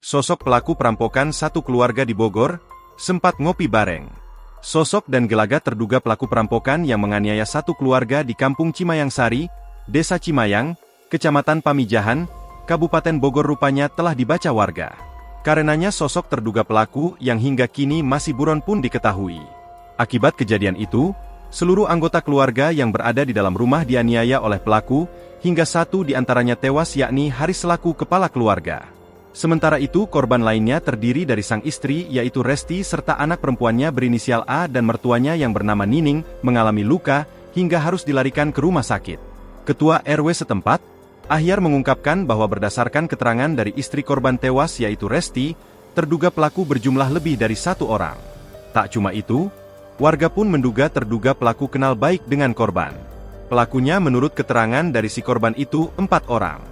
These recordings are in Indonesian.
sosok pelaku perampokan satu keluarga di Bogor, sempat ngopi bareng. Sosok dan gelagat terduga pelaku perampokan yang menganiaya satu keluarga di Kampung Cimayang Sari, Desa Cimayang, Kecamatan Pamijahan, Kabupaten Bogor rupanya telah dibaca warga. Karenanya sosok terduga pelaku yang hingga kini masih buron pun diketahui. Akibat kejadian itu, seluruh anggota keluarga yang berada di dalam rumah dianiaya oleh pelaku, hingga satu di antaranya tewas yakni Haris selaku kepala keluarga. Sementara itu korban lainnya terdiri dari sang istri yaitu Resti serta anak perempuannya berinisial A dan mertuanya yang bernama Nining mengalami luka hingga harus dilarikan ke rumah sakit. Ketua RW setempat, Ahyar mengungkapkan bahwa berdasarkan keterangan dari istri korban tewas yaitu Resti, terduga pelaku berjumlah lebih dari satu orang. Tak cuma itu, warga pun menduga terduga pelaku kenal baik dengan korban. Pelakunya menurut keterangan dari si korban itu 4 orang.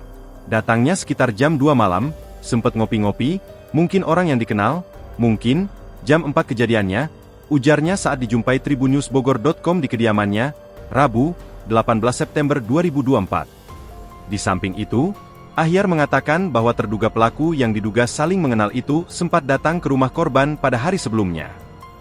Datangnya sekitar jam 2 malam, sempat ngopi-ngopi, mungkin orang yang dikenal, mungkin, jam 4 kejadiannya, ujarnya saat dijumpai tribunnewsbogor.com di kediamannya, Rabu, 18 September 2024. Di samping itu, Ahyar mengatakan bahwa terduga pelaku yang diduga saling mengenal itu sempat datang ke rumah korban pada hari sebelumnya.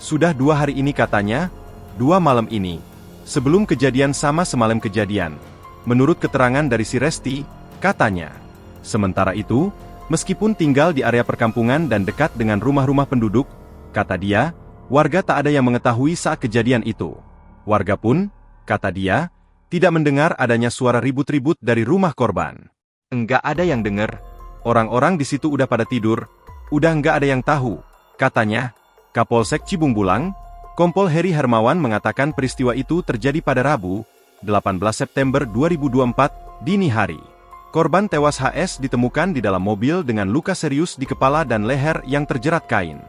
Sudah 2 hari ini katanya, 2 malam ini, sebelum kejadian sama semalam kejadian. Menurut keterangan dari si Resti, katanya. Sementara itu, meskipun tinggal di area perkampungan dan dekat dengan rumah-rumah penduduk, kata dia, warga tak ada yang mengetahui saat kejadian itu. Warga pun, kata dia, tidak mendengar adanya suara ribut-ribut dari rumah korban. Enggak ada yang dengar, orang-orang di situ udah pada tidur, udah enggak ada yang tahu, katanya. Kapolsek Cibung Bulang, Kompol Heri Hermawan mengatakan peristiwa itu terjadi pada Rabu, 18 September 2024, dini hari. Korban tewas HS ditemukan di dalam mobil dengan luka serius di kepala dan leher yang terjerat kain.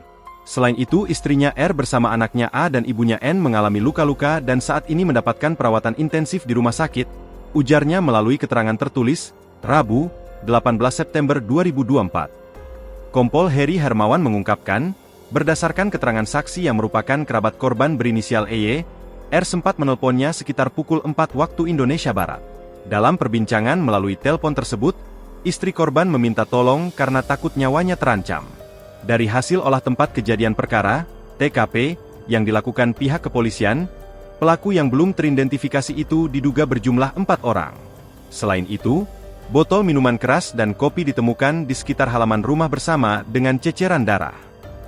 Selain itu, istrinya R bersama anaknya A dan ibunya N mengalami luka-luka dan saat ini mendapatkan perawatan intensif di rumah sakit, ujarnya melalui keterangan tertulis, Rabu, 18 September 2024. Kompol Heri Hermawan mengungkapkan, berdasarkan keterangan saksi yang merupakan kerabat korban berinisial EY, R sempat menelponnya sekitar pukul 4 waktu Indonesia Barat. Dalam perbincangan melalui telepon tersebut, istri korban meminta tolong karena takut nyawanya terancam. Dari hasil olah tempat kejadian perkara, TKP, yang dilakukan pihak kepolisian, pelaku yang belum teridentifikasi itu diduga berjumlah 4 orang. Selain itu, botol minuman keras dan kopi ditemukan di sekitar halaman rumah bersama dengan ceceran darah.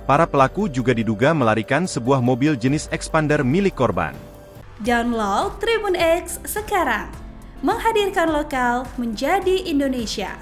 Para pelaku juga diduga melarikan sebuah mobil jenis expander milik korban. Download Tribun X sekarang. Menghadirkan lokal menjadi Indonesia.